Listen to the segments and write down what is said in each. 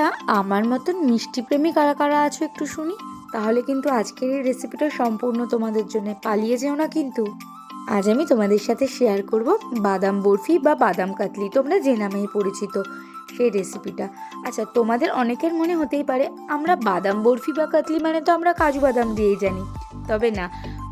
তোমরা আমার মতন মিষ্টি প্রেমী কারা কারা আছো একটু শুনি। তাহলে কিন্তু আজকের এই রেসিপিটা সম্পূর্ণ তোমাদের জন্য, পালিয়ে যেও না কিন্তু। আজ আমি তোমাদের সাথে শেয়ার করব বাদাম বরফি বা বাদাম কাতলি, তোমরা যে নামেই পরিচিত সেই রেসিপিটা। আচ্ছা, তোমাদের অনেকের মনে হতেই পারে আমরা বাদাম বরফি বা কাতলি মানে তো আমরা কাজু বাদাম দিয়েই জানি। তবে না,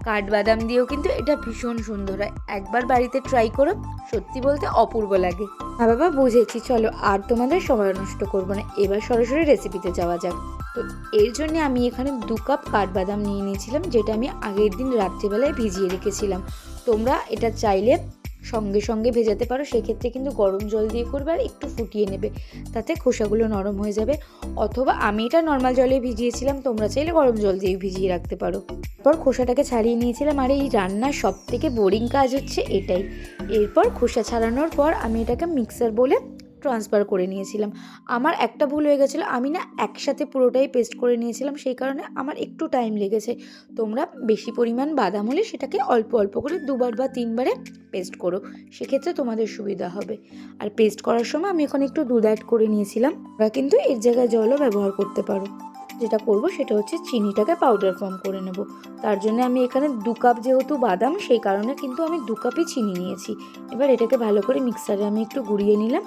কাঠবাদাম দিয়েও কিন্তু এটা ভীষণ সুন্দর হয়। একবার বাড়িতে ট্রাই করো, সত্যি বলতে অপূর্ব লাগে। হ্যাঁ বাবা, বুঝেছি, চলো আর তোমাদের সময় নষ্ট করবো না, এবার সরাসরি রেসিপিতে যাওয়া যাক। তো এর জন্য আমি এখানে 2 কাপ কাঠবাদাম নিয়ে নিয়েছিলাম, যেটা আমি আগের দিন রাত্রিবেলায় ভিজিয়ে রেখেছিলাম। তোমরা এটা চাইলে সঙ্গে সঙ্গে ভেজাতে পারো, সেক্ষেত্রে কিন্তু গরম জল দিয়ে করবে আর একটু ফুটিয়ে নেবে, তাতে খোসাগুলো নরম হয়ে যাবে। অথবা আমি এটা নর্মাল জলে ভিজিয়েছিলাম, তোমরা চাইলে গরম জল দিয়ে ভিজিয়ে রাখতে পারো। এরপর খোসাটাকে ছাড়িয়ে নিয়েছিলাম, আর এই রান্নার সব থেকে বোরিং কাজ হচ্ছে এটাই। এরপর খোসা ছাড়ানোর পর আমি এটাকে মিক্সার বলে ট্রান্সফার করে নিয়েছিলাম। আমার একটা ভুল হয়ে গেছিলো, আমি না একসাথে পুরোটাই পেস্ট করে নিয়েছিলাম, সেই কারণে আমার একটু টাইম লেগেছে। তোমরা বেশি পরিমাণ বাদাম হলে সেটাকে অল্প অল্প করে 2বার বা 3বারে পেস্ট করো, সেক্ষেত্রে তোমাদের সুবিধা হবে। আর পেস্ট করার সময় আমি এখন একটু দুধ অ্যাড করে নিয়েছিলাম, তোমরা কিন্তু এর জায়গায় জলও ব্যবহার করতে পারো। যেটা করব সেটা হচ্ছে চিনিটাকে পাউডার ফর্ম করে নেব। তার জন্য আমি এখানে 2 কাপ যেহেতু বাদাম, সেই কারণে কিন্তু আমি 2 কাপই চিনি নিয়েছি। এবার এটাকে ভালো করে মিক্সারে আমি একটু গুঁড়িয়ে নিলাম।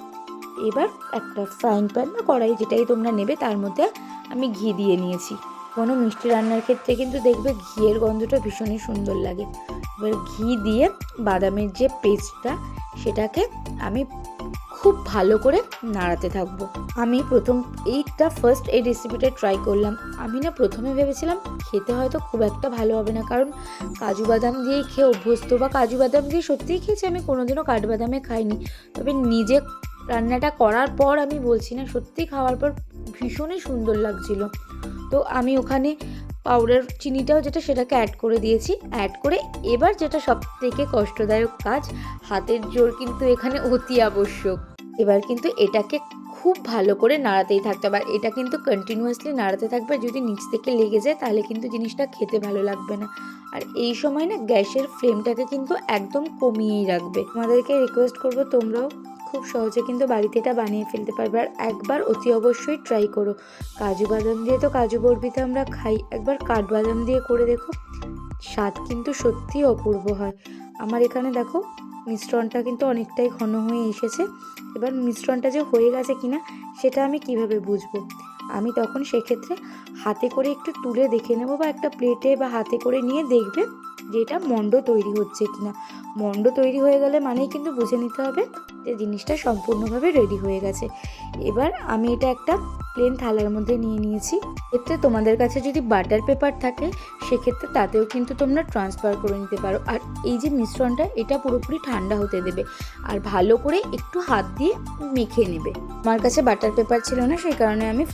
এবার একটা ফ্রাইং প্যান বা কড়াই, যেটাই তোমরা নেবে, তার মধ্যে আমি ঘি দিয়ে নিয়েছি। কোনো মিষ্টি রান্নার ক্ষেত্রে কিন্তু দেখবে ঘিয়ের গন্ধটা ভীষণই সুন্দর লাগে। এবার ঘি দিয়ে বাদামের যে পেস্টটা, সেটাকে আমি খুব ভালো করে নাড়াতে থাকবো। আমি ফার্স্ট এই রেসিপিটা ট্রাই করলাম। আমি না প্রথমে ভেবেছিলাম খেতে হয়তো খুব একটা ভালো হবে না, কারণ কাজু বাদাম দিয়েই খেয়ে অভ্যস্ত, বা কাজু বাদাম দিয়ে সত্যিই খেয়েছি, আমি কোনোদিনও কাঠবাদামে খাইনি। তবে নিজে রান্নাটা করার পর আমি বলছি না, সত্যি খাওয়ার পর ভীষণই সুন্দর লাগছিল। তো আমি ওখানে পাউডার চিনিটাও যেটা, সেটাকে অ্যাড করে দিয়েছি। অ্যাড করে এবার যেটা সব থেকে কষ্টদায়ক কাজ, হাতের জোর কিন্তু এখানে অতি আবশ্যক। এবার কিন্তু এটাকে খুব ভালো করে নাড়াতেই থাকতে হবে, আর এটা কিন্তু কন্টিনিউয়াসলি নাড়াতে থাকবে। যদি নিচ থেকে লেগে যায় তাহলে কিন্তু জিনিসটা খেতে ভালো লাগবে না। আর এই সময় না গ্যাসের ফ্লেমটাকে কিন্তু একদম কমিয়েই রাখবে। তোমাদেরকে রিকোয়েস্ট করবো, তোমরাও খুব সহজে কিন্তু বাড়িতে এটা বানিয়ে ফেলতে পারবে। আর একবার অতি অবশ্যই ট্রাই করো। কাজু বাদাম দিয়ে তো কাজু বরফিতে আমরা খাই, একবার কাঠবাদাম দিয়ে করে দেখো, স্বাদ কিন্তু সত্যিই অপূর্ব হয়। আমার এখানে দেখো মিশ্রণটা কিন্তু অনেকটাই ঘন হয়ে এসেছে। এবার মিশ্রণটা যে হয়ে গেছে কিনা সেটা আমি কিভাবে বুঝবো? আমি তখন সেক্ষেত্রে হাতে করে একটু তুলে দেখে নেব, বা একটা প্লেটে বা হাতে করে নিয়ে দেখবে যে এটা মণ্ড তৈরি হচ্ছে কিনা। মণ্ড তৈরি হয়ে গেলে মানেই কিন্তু বুঝে নিতে হবে যে জিনিসটা সম্পূর্ণভাবে রেডি হয়ে গেছে। এবার আমি এটা একটা প্লেন থালার মধ্যে নিয়ে নিয়েছি। এতে তোমাদের কাছে যদি বাটার পেপার থাকে, সেক্ষেত্রে তাতেও কিন্তু তোমরা ট্রান্সফার করে নিতে পারো। আর এই যে মিশ্রণটা, এটা পুরোপুরি ঠান্ডা হতে দেবে, আর ভালো করে একটু হাত দিয়ে মেখে নেবে। আমার কাছে বাটার পেপার ছিল না, সেই কারণে আমি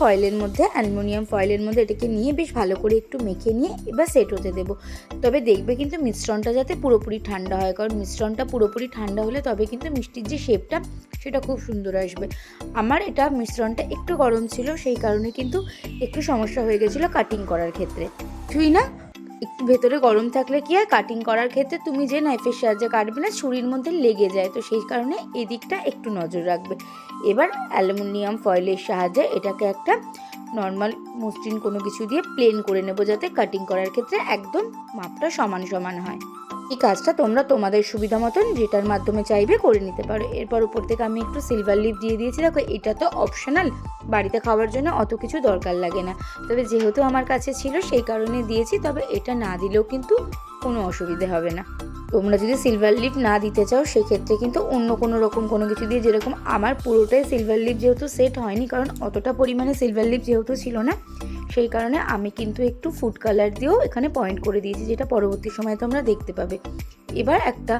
অ্যালুমিনিয়াম ফয়েলের মধ্যে এটাকে নিয়ে বেশ ভালো করে একটু মেখে নিয়ে এবার সেট হতে দেবো। তবে দেখবে কিন্তু মিশ্রণটা যাতে পুরোপুরি ঠান্ডা হয়, কারণ মিশ্রণটা পুরোপুরি ঠান্ডা হলে তবে কিন্তু মিষ্টির যে শেপটা, সেটা খুব সুন্দর আসবে। আমার এটা মিশ্রণটা একটু গরম ছিল, সেই কারণে কিন্তু একটু সমস্যা হয়ে গেছিলো কাটিং করার ক্ষেত্রে। কিছুই না, একটু ভেতরে গরম থাকলে কি হয়, কাটিং করার ক্ষেত্রে তুমি যে নাইফের সাহায্যে কাটবে না, ছুরির মধ্যে লেগে যায়, তো সেই কারণে এই দিকটা একটু নজর রাখবে। এবার অ্যালুমিনিয়াম ফয়েলের সাহায্যে এটাকে একটা নর্মাল মসৃণ কোনো কিছু দিয়ে প্লেন করে নেব, যাতে কাটিং করার ক্ষেত্রে একদম মাপটা সমান সমান হয়। এই কাজটা তোমরা তোমাদের সুবিধা মতন যেটার মাধ্যমে চাইবে করে নিতে পারো। এরপর উপর থেকে আমি একটু সিলভার লিফ দিয়ে দিয়েছি। দেখো, এটা তো অপশনাল, বাড়িতে খাওয়ার জন্য অত কিছু দরকার লাগে না, তবে যেহেতু আমার কাছে ছিল সেই কারণে দিয়েছি। তবে এটা না দিলেও কিন্তু কোনো অসুবিধে হবে না। তোমরা যদি সিলভার লিফ না দিতে চাও, সেক্ষেত্রে কিন্তু অন্য কোনো রকম কোনো কিছু দিয়ে, যেরকম আমার পুরোটাই সিলভার লিফ যেহেতু সেট হয়নি, কারণ অতটা পরিমাণে সিলভার লিফ যেহেতু ছিল না, সেই কারণে আমি কিন্তু একটু ফুড কালার দিয়েও এখানে পয়েন্ট করে দিয়েছি, যেটা পরবর্তী সময়ে তোমরা দেখতে পাবে। এবার একটা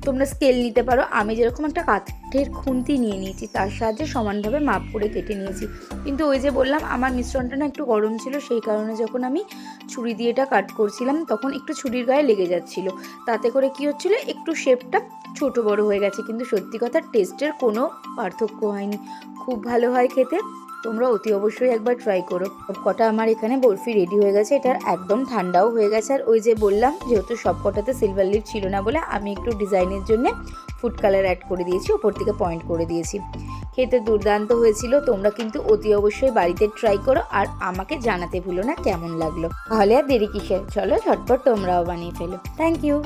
তোমরা স্কেল নিতে পারো। আমি যেরকম একটা কাঠের খুন্তি নিয়ে নিয়েছি, তার সাহায্যে সমানভাবে মাপ করে কেটে নিয়েছি। কিন্তু ওই যে বললাম, আমার মিশ্রণটা না একটু গরম ছিল, সেই কারণে যখন আমি ছুরি দিয়ে এটা কাট করছিলাম, তখন একটু ছুরির গায়ে লেগে যাচ্ছিলো। তাতে করে কি হচ্ছিলো, একটু শেপটা ছোট বড় হয়ে গেছে, কিন্তু সত্যি কথা টেস্টের কোনো পার্থক্য হয়নি, খুব ভালো হয় খেতে। তোমরা অতি অবশ্যই একবার ট্রাই করো। সব কটা আমার এখানে বরফি রেডি হয়ে গেছে, এটা একদম ঠান্ডাও হয়ে গেছে। আর ওই যে বললাম, যেহেতু সব কটাতে সিলভার লিফ ছিল না বলে আমি একটু ডিজাইনের জন্য ফুড কালার অ্যাড করে দিয়েছি, ওপর থেকে পয়েন্ট করে দিয়েছি। খেতে দুর্দান্ত হয়েছিল। তোমরা কিন্তু অতি অবশ্যই বাড়িতে ট্রাই করো আর আমাকে জানাতে ভুলো না কেমন লাগলো। তাহলে আর দেরি কিসের, চলো ঝটপট তোমরাও বানিয়ে ফেলো। Thank you.